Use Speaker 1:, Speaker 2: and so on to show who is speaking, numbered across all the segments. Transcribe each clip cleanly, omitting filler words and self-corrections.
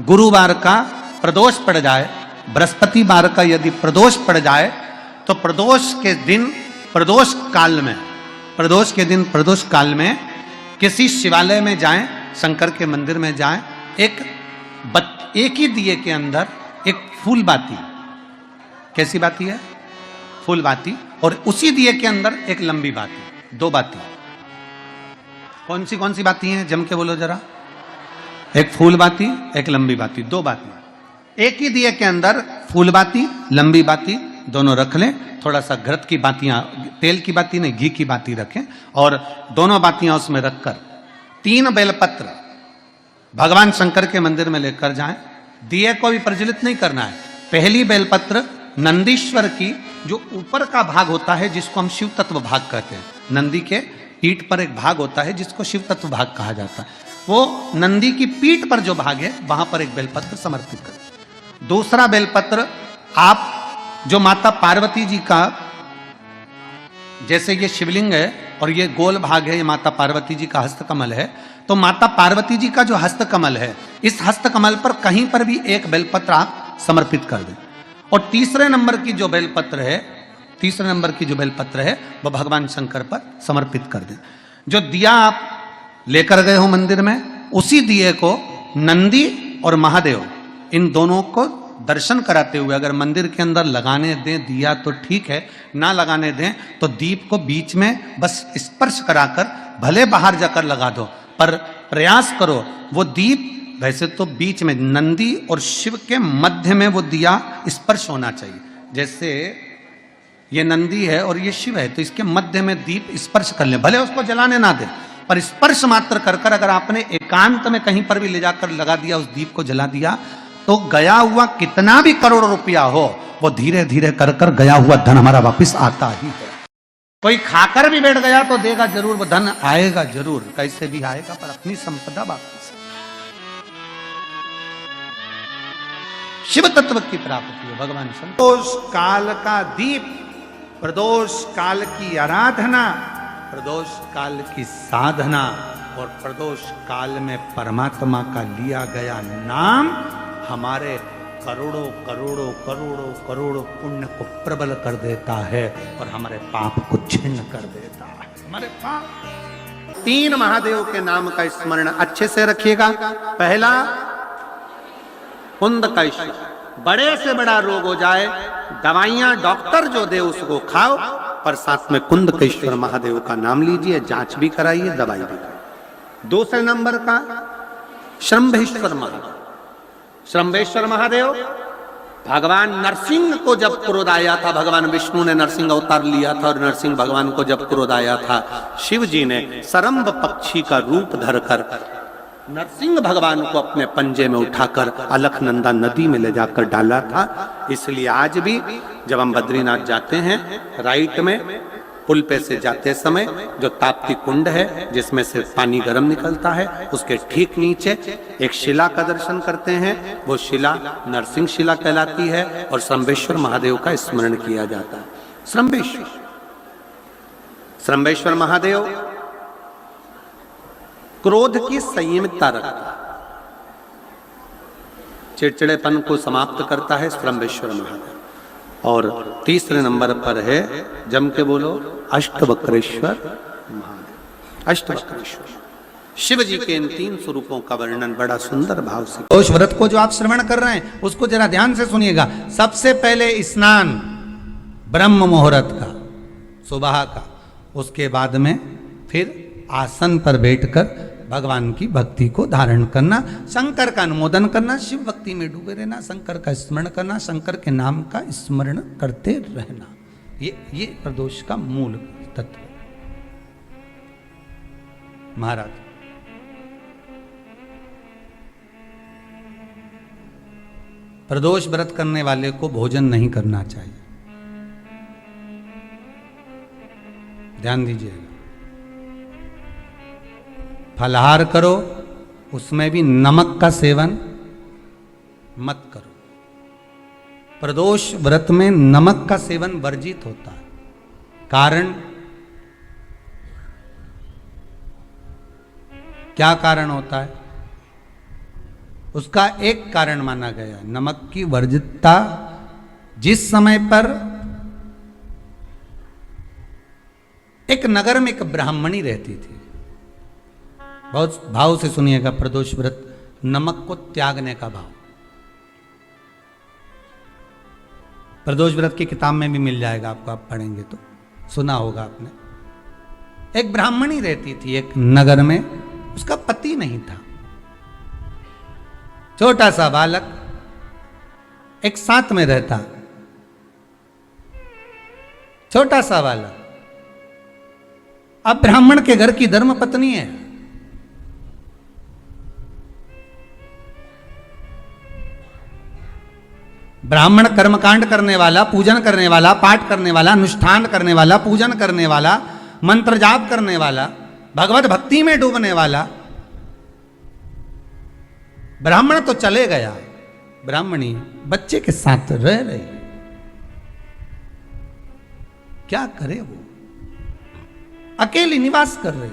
Speaker 1: गुरुवार का प्रदोष पड़ जाए, बृहस्पतिवार का यदि प्रदोष पड़ जाए तो प्रदोष के दिन प्रदोष काल में किसी शिवालय में जाएं, शंकर के मंदिर में जाएं, एक ही दिए के अंदर एक फूल बाती, कैसी बाती है? फूल बाती, और उसी दिए के अंदर एक लंबी बाती, दो बाती। कौन सी बाती हैं? जम के बोलो जरा। एक फूल बाती, एक लंबी बाती, दो बाती। एक ही दिए के अंदर फूल बाती, लंबी बाती दोनों रख लें। थोड़ा सा घृत की बातियां, तेल की बाती नहीं, घी की बाती रखें, और दोनों बातियां उसमें रखकर 3 बेलपत्र भगवान शंकर के मंदिर में लेकर जाएं। दिए को भी प्रज्वलित नहीं करना है। पहली बेलपत्र नंदीश्वर की, जो ऊपर का भाग होता है जिसको हम शिव तत्व भाग कहते हैं, नंदी के पीठ पर एक भाग होता है जिसको शिव तत्व भाग कहा जाता है, वो नंदी की पीठ पर जो भाग है वहां पर एक बेलपत्र समर्पित करें। दूसरा बेलपत्र आप जो माता पार्वती जी का, जैसे ये शिवलिंग है और ये गोल भाग है, ये माता पार्वती जी का हस्तकमल है, तो माता पार्वती जी का जो हस्तकमल है, इस हस्तकमल पर कहीं पर भी एक बेलपत्र आप समर्पित कर दें। और तीसरे नंबर की जो बेलपत्र है वह भगवान शंकर पर समर्पित कर दें। जो दिया आप लेकर गए हो मंदिर में, उसी दिए को नंदी और महादेव इन दोनों को दर्शन कराते हुए अगर मंदिर के अंदर लगाने दें दिया तो ठीक है, ना लगाने दें तो दीप को बीच में बस स्पर्श कराकर, भले बाहर जाकर लगा दो, पर प्रयास करो वो दीप, वैसे तो बीच में नंदी और शिव के मध्य में वो दिया स्पर्श होना चाहिए। जैसे ये नंदी है और ये शिव है, तो इसके मध्य में दीप स्पर्श कर ले, भले उसको जलाने ना दे, पर स्पर्श मात्र कर कर अगर आपने एकांत में कहीं पर भी ले जाकर लगा दिया, उस दीप को जला दिया, तो गया हुआ कितना भी करोड़ रुपया हो, वो धीरे धीरे कर कर गया हुआ धन हमारा वापस आता ही है। कोई खाकर भी बैठ गया तो देगा जरूर, वो धन आएगा जरूर, कैसे भी आएगा, पर अपनी संपदा वापस। शिव तत्व की प्राप्ति है भगवान शंकर। प्रदोष काल का दीप, प्रदोष काल की आराधना, प्रदोष काल की साधना, और प्रदोष काल में परमात्मा का लिया गया नाम हमारे करोड़ों करोड़ों करोड़ों करोड़ों पुण्य को प्रबल कर देता है और हमारे पाप को छिन्न कर देता है। हमारे पाप। 3 महादेव के नाम का स्मरण अच्छे से रखिएगा। पहला, कुंदकेश्वर। बड़े से बड़ा रोग हो जाए, दवाइयां डॉक्टर जो दे उसको खाओ, पर साथ में कुंदकेश्वर महादेव का नाम लीजिए, जांच भी कराइए, दवाई भी कराइए। दूसरे नंबर का शंभेश्वर महादेव। शंभेश्वर महादेव भगवान नरसिंह को जब क्रोध आया था, भगवान विष्णु ने नरसिंह अवतार लिया था, और नरसिंह भगवान को जब क्रोध आया था, शिव जी ने सरम्ब पक्षी का रूप धरकर नरसिंह भगवान को अपने पंजे में उठाकर अलकनंदा नदी में ले जाकर डाला था। इसलिए आज भी जब हम बद्रीनाथ जाते हैं, राइट में पुल पे से जाते समय जो ताप्ती कुंड है जिसमें से पानी गर्म निकलता है, उसके ठीक नीचे एक शिला का दर्शन करते हैं। वो शिला नरसिंह शिला कहलाती है और शंभेश्वर महादेव का स्मरण किया जाता है। शंभेश्वर महादेव क्रोध की संयमितता रखता है, चिड़चिड़ेपन को समाप्त करता है शंभेश्वर महादेव। और तीसरे नंबर पर है, जम के बोलो, अष्टवक्रेश्वर महादेव। अष्टवक्रेश्वर शिव जी के इन 3 स्वरूपों का वर्णन बड़ा सुंदर भाव से। प्रदोष व्रत को जो आप श्रवण कर रहे हैं उसको जरा ध्यान से सुनिएगा। सबसे पहले स्नान ब्रह्म मुहूर्त का, सुबह का, उसके बाद में फिर आसन पर बैठकर भगवान की भक्ति को धारण करना, शंकर का अनुमोदन करना, शिव भक्ति में डूबे रहना, शंकर का स्मरण करना, शंकर के नाम का स्मरण करते रहना, ये प्रदोष का मूल तत्व। महाराज प्रदोष व्रत करने वाले को भोजन नहीं करना चाहिए, ध्यान दीजिएगा। फलाहार करो, उसमें भी नमक का सेवन मत करो। प्रदोष व्रत में नमक का सेवन वर्जित होता है। कारण क्या कारण होता है? उसका एक कारण माना गया, नमक की वर्जितता। जिस समय पर एक नगर में एक ब्राह्मणी रहती थी, बहुत भाव से सुनिएगा, प्रदोष व्रत, नमक को त्यागने का भाव। प्रदोष व्रत की किताब में भी मिल जाएगा आपको, आप पढ़ेंगे तो सुना होगा आपने। एक ब्राह्मणी रहती थी एक नगर में, उसका पति नहीं था, छोटा सा बालक एक साथ में रहता, छोटा सा बालक। अब ब्राह्मण के घर की धर्म पत्नी है, ब्राह्मण कर्मकांड करने वाला, पूजन करने वाला, पाठ करने वाला, अनुष्ठान करने वाला, पूजन करने वाला, मंत्र जाप करने वाला, भगवत भक्ति में डूबने वाला। ब्राह्मण तो चले गया, ब्राह्मणी बच्चे के साथ रह रही, क्या करे वो, अकेली निवास कर रही,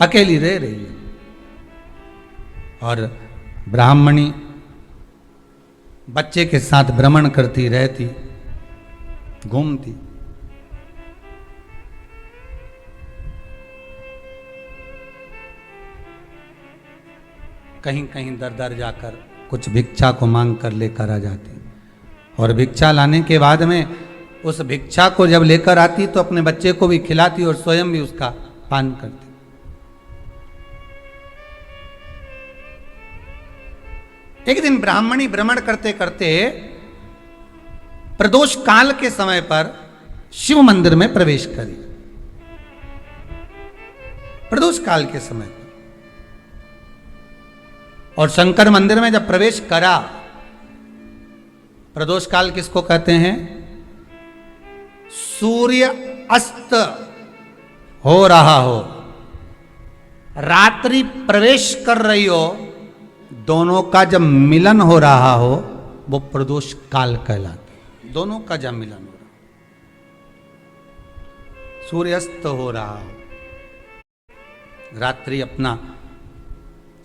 Speaker 1: अकेली रह रही है। और ब्राह्मणी बच्चे के साथ भ्रमण करती रहती, घूमती। कहीं कहीं दर दर जाकर कुछ भिक्षा को मांग कर लेकर आ जाती, और भिक्षा लाने के बाद में उस भिक्षा को जब लेकर आती तो अपने बच्चे को भी खिलाती और स्वयं भी उसका पान करती। एक दिन ब्राह्मणी भ्रमण करते करते प्रदोष काल के समय पर शिव मंदिर में प्रवेश करी, प्रदोष काल के समय पर। और शंकर मंदिर में जब प्रवेश करा, प्रदोष काल किसको कहते हैं? सूर्य अस्त हो रहा हो, रात्रि प्रवेश कर रही हो, दोनों का जब मिलन हो रहा हो वो प्रदोष काल कहलाता है। दोनों का जब मिलन हो रहा, सूर्यास्त हो रहा हो, रात्रि अपना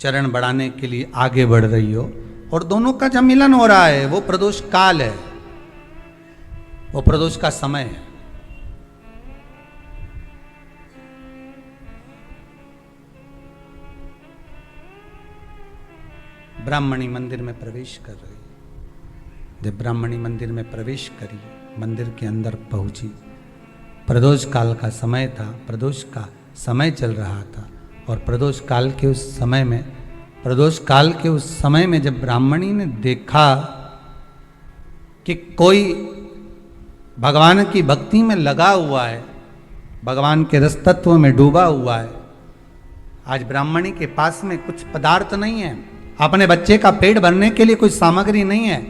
Speaker 1: चरण बढ़ाने के लिए आगे बढ़ रही हो, और दोनों का जब मिलन हो रहा है वो प्रदोष काल है, वो प्रदोष का समय है। ब्राह्मणी मंदिर में प्रवेश कर रही, जब ब्राह्मणी मंदिर में प्रवेश करी, मंदिर के अंदर पहुंची, प्रदोष काल का समय था, प्रदोष का समय चल रहा था। और प्रदोष काल के उस समय में, प्रदोष काल के उस समय में जब ब्राह्मणी ने देखा कि कोई भगवान की भक्ति में लगा हुआ है, भगवान के रस तत्व में डूबा हुआ है, आज ब्राह्मणी के पास में कुछ पदार्थ नहीं है, अपने बच्चे का पेट भरने के लिए कोई सामग्री नहीं है,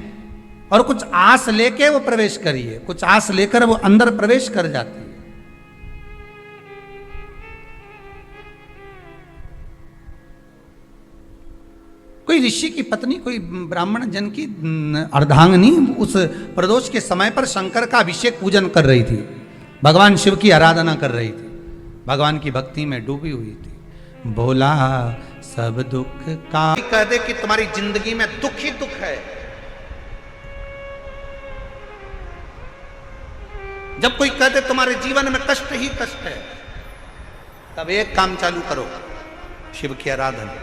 Speaker 1: और कुछ आस लेके वो प्रवेश करी है, कुछ आस लेकर वो अंदर प्रवेश कर जाती है। कोई ऋषि की पत्नी, कोई ब्राह्मण जन की अर्धांगिनी उस प्रदोष के समय पर शंकर का अभिषेक पूजन कर रही थी, भगवान शिव की आराधना कर रही थी, भगवान की भक्ति में डूबी हुई थी। बोला सब दुख का, कह दे कि तुम्हारी जिंदगी में दुख ही दुख है, जब कोई कह दे तुम्हारे जीवन में कष्ट ही कष्ट है, तब एक काम चालू करो, शिव की आराधना।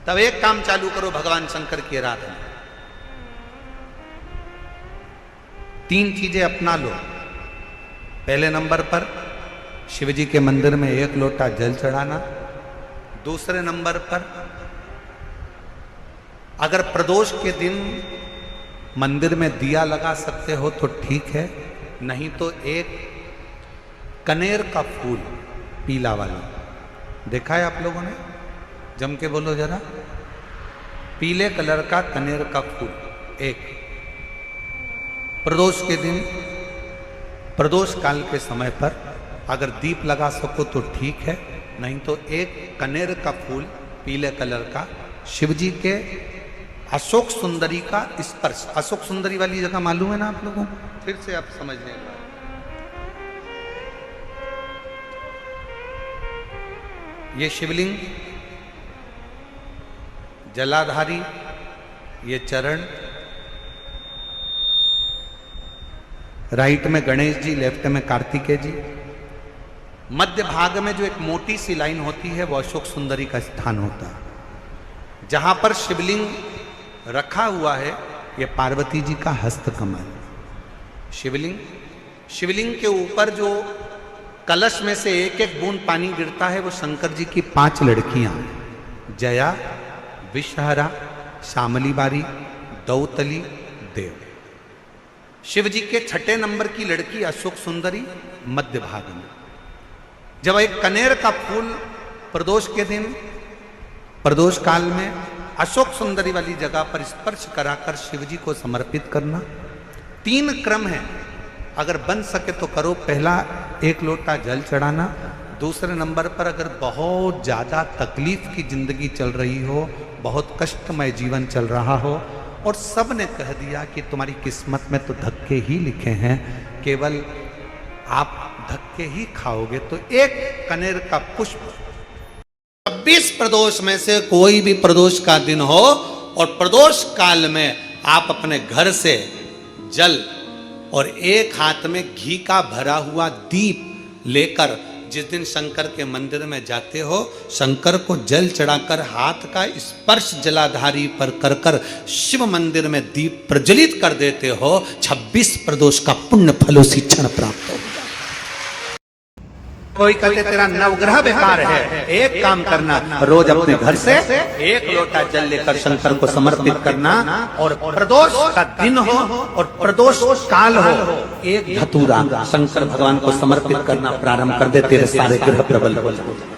Speaker 1: तब एक काम चालू करो, भगवान शंकर की आराधना। 3 चीजें अपना लो। पहले नंबर पर शिव जी के मंदिर में 1 लोटा जल चढ़ाना। दूसरे नंबर पर अगर प्रदोष के दिन मंदिर में दिया लगा सकते हो तो ठीक है, नहीं तो एक कनेर का फूल पीला वाला, देखा है आप लोगों ने? जम के बोलो जरा। पीले कलर का कनेर का फूल, एक प्रदोष के दिन, प्रदोष काल के समय पर अगर दीप लगा सको तो ठीक है, नहीं तो एक कनेर का फूल पीले कलर का, शिव जी के अशोक सुंदरी का स्पर्श। अशोक सुंदरी वाली जगह मालूम है ना आप लोगों को? फिर से आप समझ लें। ये शिवलिंग, जलाधारी, ये चरण, राइट में गणेश जी, लेफ्ट में कार्तिकेय जी, मध्य भाग में जो एक मोटी सी लाइन होती है वो अशोक सुंदरी का स्थान होता है। जहां पर शिवलिंग रखा हुआ है ये पार्वती जी का हस्तकमल। शिवलिंग के ऊपर जो कलश में से एक एक बूंद पानी गिरता है वो शंकर जी की 5 लड़कियां, जया, विषहरा, श्यामली बारी, दौतली, देव। शिव जी के 6 नंबर की लड़की अशोक सुंदरी मध्य भाग में। जब एक कनेर का फूल प्रदोष के दिन, प्रदोष काल में अशोक सुंदरी वाली जगह पर स्पर्श कराकर शिव जी को समर्पित करना। 3 क्रम है, अगर बन सके तो करो। पहला 1 लोटा जल चढ़ाना। दूसरे नंबर पर अगर बहुत ज़्यादा तकलीफ की जिंदगी चल रही हो, बहुत कष्टमय जीवन चल रहा हो और सब ने कह दिया कि तुम्हारी किस्मत में तो धक्के ही लिखे हैं, केवल आप धक्के ही खाओगे, तो 1 कनेर का पुष्प। 26 प्रदोष में से कोई भी प्रदोष का दिन हो और प्रदोष काल में आप अपने घर से जल और एक हाथ में घी का भरा हुआ दीप लेकर जिस दिन शंकर के मंदिर में जाते हो, शंकर को जल चढ़ाकर हाथ का स्पर्श जलाधारी पर कर कर शिव मंदिर में दीप प्रज्वलित कर देते हो, 26 प्रदोष का पुण्य फल उसी क्षण प्राप्त हो। कोई कहते तेरा नवग्रह बेकार है, एक काम करना, रोज अपने घर से 1 लोटा जल लेकर शंकर को समर्पित करना और प्रदोष का दिन हो और प्रदोष काल हो, 1 धतूरा शंकर भगवान को समर्पित करना प्रारंभ कर दे, तेरे सारे ग्रह प्रबल हो जाते।